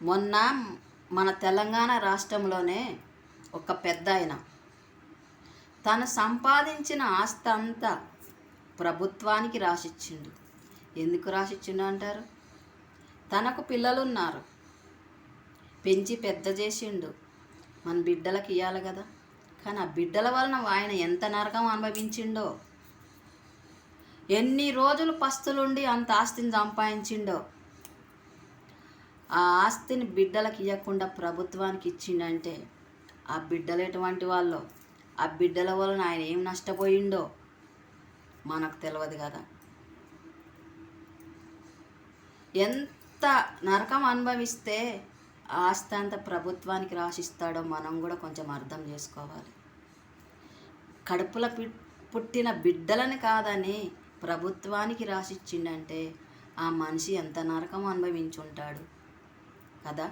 మొన్న మన తెలంగాణ రాష్ట్రంలోనే ఒక పెద్దాయన తను సంపాదించిన ఆస్తి అంతా ప్రభుత్వానికి రాసిచ్చిండు. ఎందుకు రాసిచ్చిండు అంటారు? తనకు పిల్లలు ఉన్నారు, పెంచి పెద్ద చేసిండు, మన బిడ్డలకు ఇవ్వాలి కదా. కానీ ఆ బిడ్డల వలన ఆయన ఎంత నరకం అనుభవించిండో, ఎన్ని రోజులు పస్తులుండి అంత ఆస్తిని సంపాదించిండో. ఆ ఆస్తిని బిడ్డలకు ఇవ్వకుండా ప్రభుత్వానికి ఇచ్చిండంటే ఆ బిడ్డలు ఎటువంటి వాళ్ళో, ఆ బిడ్డల వలన ఆయన ఏం నష్టపోయిండో మనకు తెలియదు కదా. ఎంత నరకం అనుభవిస్తే ఆ ఆస్తి అంతా ప్రభుత్వానికి రాసిస్తాడో మనం కూడా కొంచెం అర్థం చేసుకోవాలి. కడుపులో పుట్టిన బిడ్డలని కాదని ప్రభుత్వానికి రాసిచ్చిండంటే ఆ మనిషి ఎంత నరకం అనుభవించుంటాడు కదా.